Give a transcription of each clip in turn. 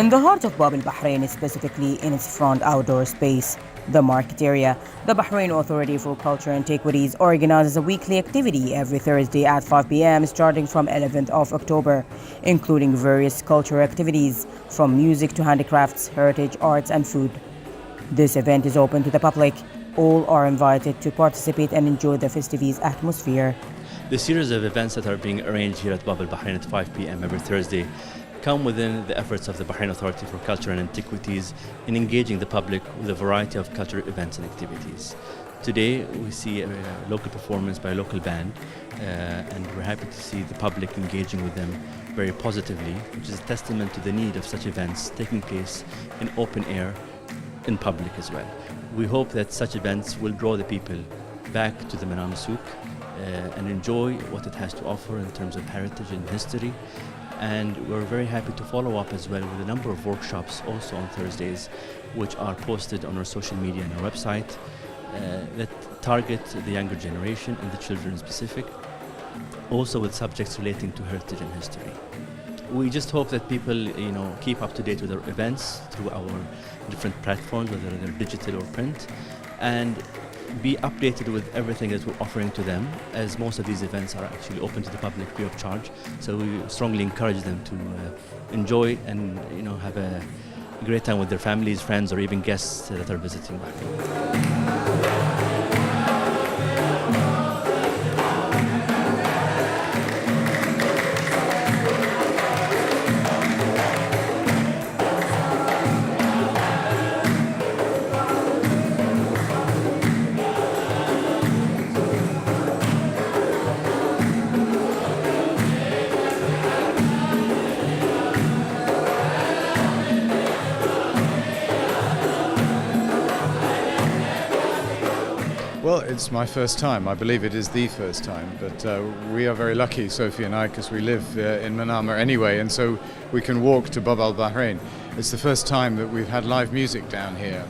In the heart of Bab al Bahrain, specifically in its front outdoor space, the market area, the Bahrain Authority for Culture and Antiquities organizes a weekly activity every Thursday at 5 p.m. starting from 11th of October, including various cultural activities from music to handicrafts, heritage, arts and food. This event is open to the public. All are invited to participate and enjoy the festivities atmosphere. The series of events that are being arranged here at Bab al Bahrain at 5 p.m. every Thursday come within the efforts of the Bahrain Authority for Culture and Antiquities in engaging the public with a variety of cultural events and activities. Today we see a local performance by a local band and we're happy to see the public engaging with them very positively, which is a testament to the need of such events taking place in open air, in public as well. We hope that such events will draw the people back to the Manam Souk and enjoy what it has to offer in terms of heritage and history. And we're very happy to follow up as well with a number of workshops also on Thursdays, which are posted on our social media and our website that target the younger generation and the children in specific, also with subjects relating to heritage and history. We just hope that people, keep up to date with our events through our different platforms, whether they're digital or print, and be updated with everything that we're offering to them, as most of these events are actually open to the public free of charge. So we strongly encourage them to enjoy and have a great time with their families, friends, or even guests that are visiting Bahrain. Well, it's my first time. I believe it is the first time, but we are very lucky, Sophie and I, because we live in Manama anyway, and so we can walk to Bab al Bahrain. It's the first time that we've had live music down here.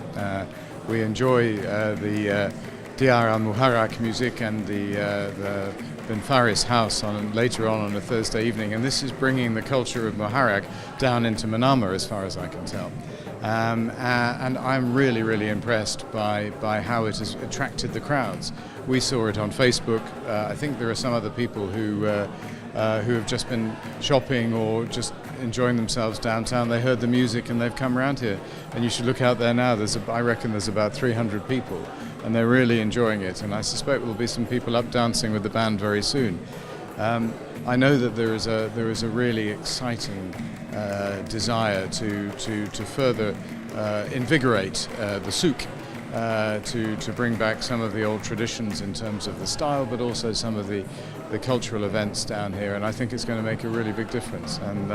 We enjoy the Diyar al-Muharrak music and the Ben Faris house later on a Thursday evening, and this is bringing the culture of Muharrak down into Manama as far as I can tell. And I'm really, really impressed by how it has attracted the crowds. We saw it on Facebook. I think there are some other people who have just been shopping or just enjoying themselves downtown. They heard the music and they've come around here. And you should look out there now. I reckon there's about 300 people, and they're really enjoying it. And I suspect there'll be some people up dancing with the band very soon. I know that there is a really exciting desire to further invigorate the souk, to bring back some of the old traditions in terms of the style, but also some of the cultural events down here, and I think it's going to make a really big difference. And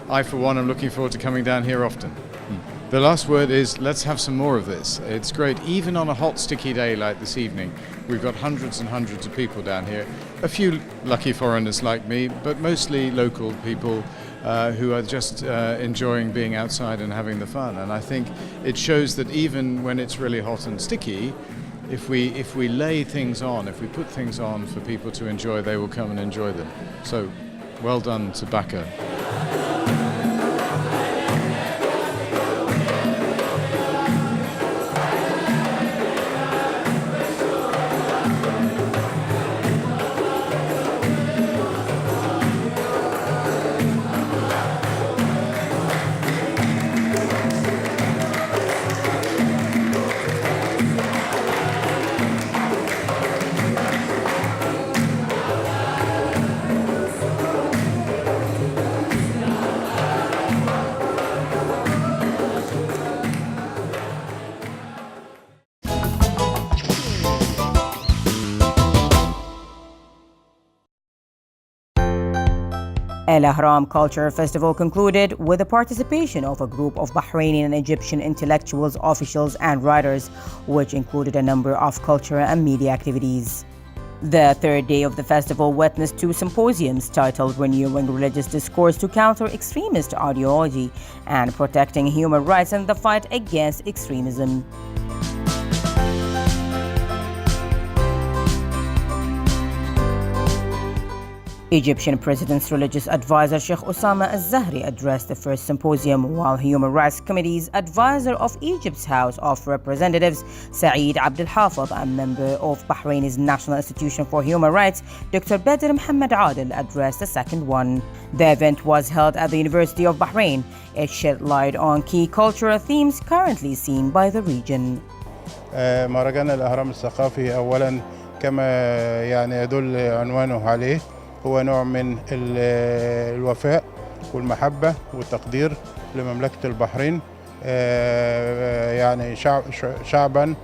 I, for one, am looking forward to coming down here often. The last word is, let's have some more of this. It's great, even on a hot, sticky day like this evening. We've got hundreds and hundreds of people down here. A few lucky foreigners like me, but mostly local people who are just enjoying being outside and having the fun. And I think it shows that even when it's really hot and sticky, if we lay things on, if we put things on for people to enjoy, they will come and enjoy them. So, well done to Baka. Al Ahram Culture Festival concluded with the participation of a group of Bahraini and Egyptian intellectuals, officials and writers, which included a number of cultural and media activities. The third day of the festival witnessed two symposiums titled Renewing Religious Discourse to Counter Extremist Ideology and Protecting Human Rights in the Fight Against Extremism. Egyptian President's religious advisor Sheikh Osama al-Zahri addressed the first symposium, while Human Rights Committee's advisor of Egypt's House of Representatives, Saeed Abdel Hafid, and member of Bahrain's National Institution for Human Rights, Dr. Badr Mohammed Adel, addressed the second one. The event was held at the University of Bahrain. It shed light on key cultural themes currently seen by the region. مهرجان الأهرام الثقافي أولا كما يعني يدل عنوانه عليه هو نوع من الوفاء والمحبة والتقدير لمملكة البحرين، يعني شعبا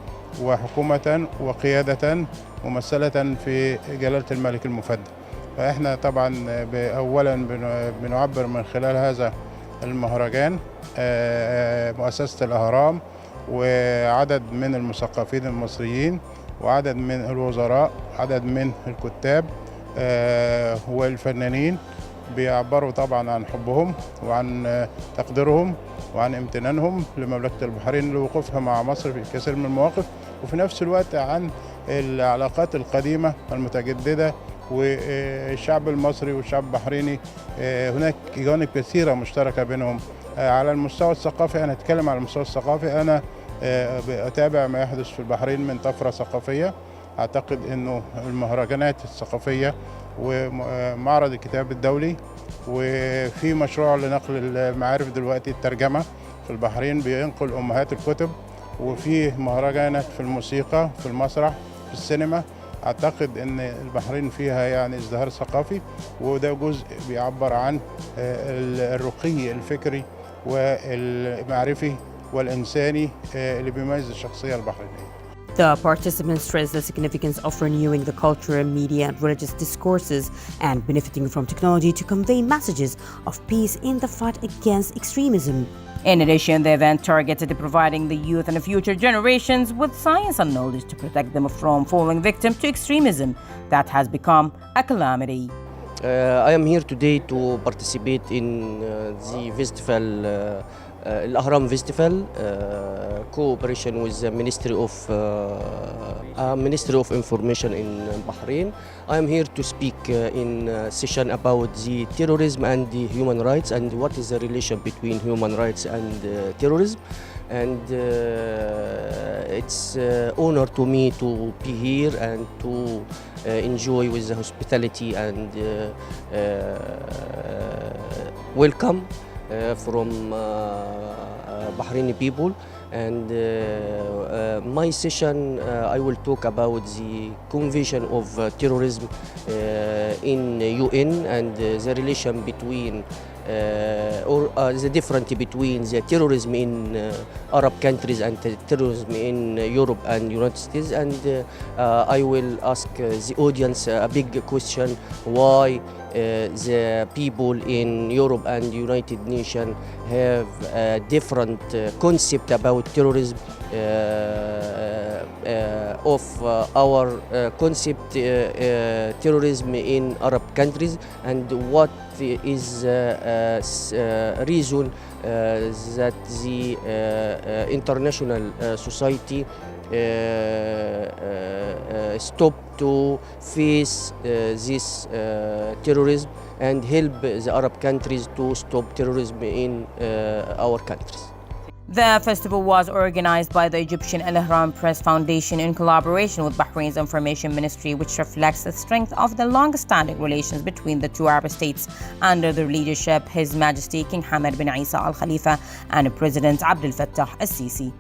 وحكومة وقيادة ممثلة في جلالة الملك المفدى. فإحنا طبعا أولا بنعبر من خلال هذا المهرجان مؤسسة الأهرام وعدد من المثقفين المصريين وعدد من الوزراء، عدد من الكتاب والفنانين بيعبروا طبعا عن حبهم وعن تقديرهم وعن امتنانهم لمملكة البحرين لوقوفها مع مصر في كثير من المواقف، وفي نفس الوقت عن العلاقات القديمة المتجددة والشعب المصري والشعب البحريني. هناك جوانب كثيرة مشتركة بينهم. على المستوى الثقافي، أنا أتكلم على المستوى الثقافي، أنا أتابع ما يحدث في البحرين من طفرة ثقافية. أعتقد أنه المهرجانات الثقافية ومعرض الكتاب الدولي وفي مشروع لنقل المعارف دلوقتي الترجمة في البحرين بينقل أمهات الكتب، وفي مهرجانات في الموسيقى، في المسرح، في السينما. أعتقد أن البحرين فيها يعني ازدهار ثقافي، وده جزء بيعبر عن الرقي الفكري والمعرفي والإنساني اللي بيميز الشخصية البحرينية. The participants stressed the significance of renewing the cultural, media, and religious discourses and benefiting from technology to convey messages of peace in the fight against extremism. In addition, the event targeted providing the youth and future generations with science and knowledge to protect them from falling victim to extremism that has become a calamity. I am here today to participate in the festival, Al-Ahram Festival, cooperation with the Ministry of Information in Bahrain. I am here to speak in a session about the terrorism and the human rights and what is the relation between human rights and terrorism. And it's honor to me to be here and to enjoy with the hospitality and welcome from Bahraini people. And my session, I will talk about the Convention of Terrorism in UN and the relation between the difference between the terrorism in Arab countries and the terrorism in Europe and United States. And I will ask the audience a big question: why the people in Europe and United Nations have a different concept about terrorism of our concept terrorism in Arab countries, and what is reason that the international society stop to face this terrorism and help the Arab countries to stop terrorism in our countries. The festival was organized by the Egyptian Al-Ahram Press Foundation in collaboration with Bahrain's Information Ministry, which reflects the strength of the long-standing relations between the two Arab states under the leadership His Majesty King Hamad bin Isa Al Khalifa and President Abdel Fattah al-Sisi.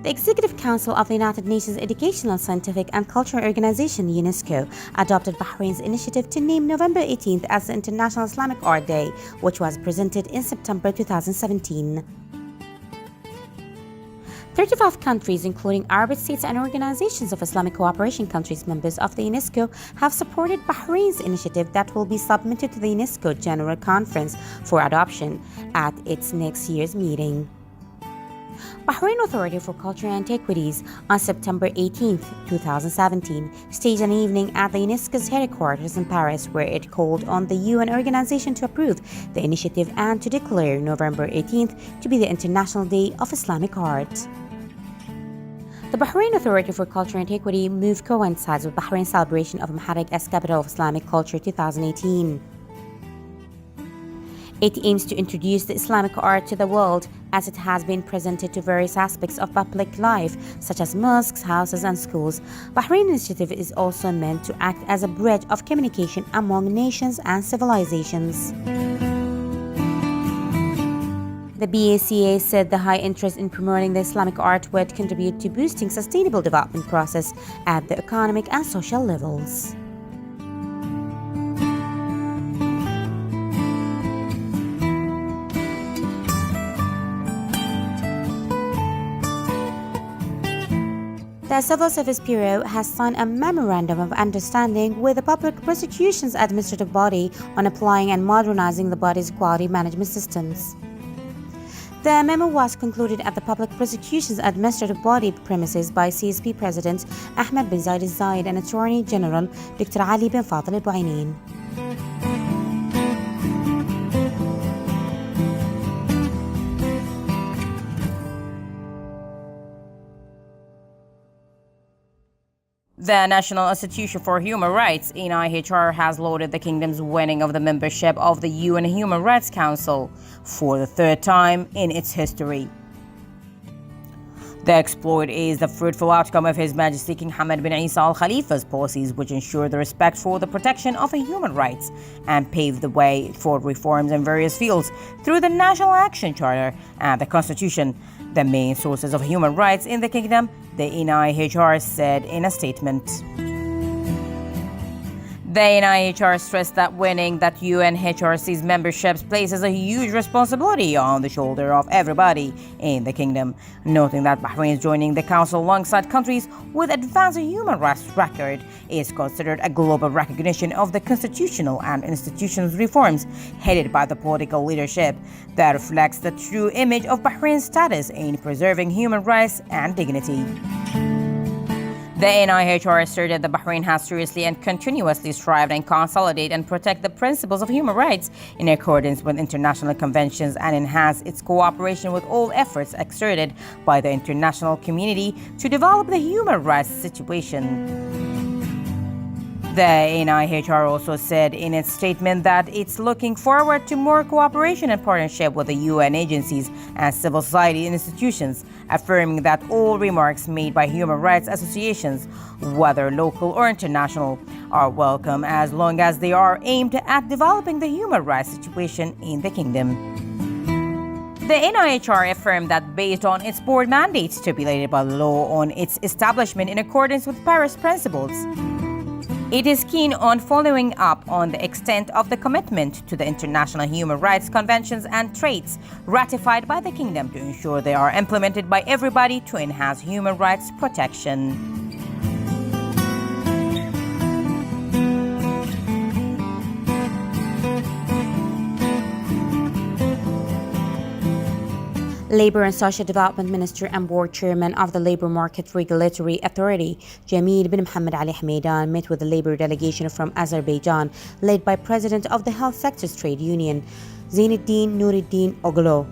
The Executive Council of the United Nations Educational, Scientific and Cultural Organization, UNESCO, adopted Bahrain's initiative to name November 18th as the International Islamic Art Day, which was presented in September 2017. 35 countries, including Arab states and organizations of Islamic cooperation countries members of the UNESCO, have supported Bahrain's initiative that will be submitted to the UNESCO General Conference for adoption at its next year's meeting. Bahrain Authority for Culture and Antiquities on September 18, 2017, staged an evening at the UNESCO's headquarters in Paris where it called on the UN organization to approve the initiative and to declare November 18th to be the International Day of Islamic Art. The Bahrain Authority for Culture and Antiquity move coincides with Bahrain's celebration of Muharram as Capital of Islamic Culture 2018. It aims to introduce the Islamic art to the world as it has been presented to various aspects of public life, such as mosques, houses, and schools. Bahrain Initiative is also meant to act as a bridge of communication among nations and civilizations. The BACA said the high interest in promoting the Islamic art would contribute to boosting sustainable development process at the economic and social levels. The Civil Service Bureau has signed a Memorandum of Understanding with the Public Prosecutions Administrative Body on applying and modernizing the body's quality management systems. The memo was concluded at the Public Prosecutions Administrative Body premises by CSP President Ahmed bin Zayed al-Zayed and Attorney General Dr. Ali bin Fadl al-Buainin. The National Institution for Human Rights, NIHR, has lauded the kingdom's winning of the membership of the UN Human Rights Council for the third time in its history. The exploit is the fruitful outcome of His Majesty King Hamad bin Isa Al Khalifa's policies, which ensure the respect for the protection of human rights and pave the way for reforms in various fields through the National Action Charter and the Constitution, the main sources of human rights in the kingdom, the NIHR said in a statement. The NIHR stressed that winning that UNHRC's memberships places a huge responsibility on the shoulder of everybody in the kingdom, noting that Bahrain's joining the council alongside countries with advanced human rights record is considered a global recognition of the constitutional and institutional reforms headed by the political leadership that reflects the true image of Bahrain's status in preserving human rights and dignity. The NIHR asserted that Bahrain has seriously and continuously strived and consolidate and protect the principles of human rights in accordance with international conventions and enhance its cooperation with all efforts exerted by the international community to develop the human rights situation. The NIHR also said in its statement that it's looking forward to more cooperation and partnership with the UN agencies and civil society institutions, affirming that all remarks made by human rights associations, whether local or international, are welcome as long as they are aimed at developing the human rights situation in the kingdom. The NIHR affirmed that based on its board mandate stipulated by law on its establishment in accordance with Paris principles, it is keen on following up on the extent of the commitment to the international human rights conventions and traits ratified by the kingdom to ensure they are implemented by everybody to enhance human rights protection. Labour and Social Development Minister and Board Chairman of the Labour Market Regulatory Authority, Jamil bin Mohammed Ali Hameidan, met with the Labour delegation from Azerbaijan, led by President of the Health Sector's Trade Union, Zainuddin Nuruddin Oglo.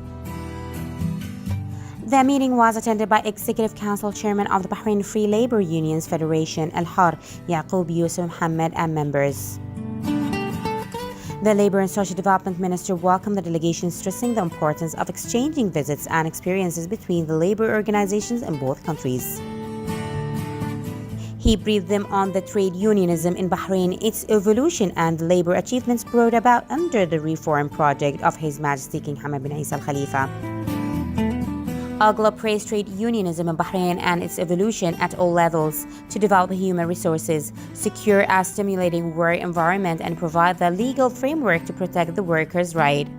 The meeting was attended by Executive Council Chairman of the Bahrain Free Labour Unions Federation, Al-Har, Yaqub Yusuf Mohammed, and members. The Labour and Social Development Minister welcomed the delegation, stressing the importance of exchanging visits and experiences between the labour organizations in both countries. He briefed them on the trade unionism in Bahrain, its evolution, and the labour achievements brought about under the reform project of His Majesty King Hamad bin Isa Al Khalifa. Oglo praised trade unionism in Bahrain and its evolution at all levels to develop human resources, secure a stimulating work environment, and provide the legal framework to protect the workers' rights.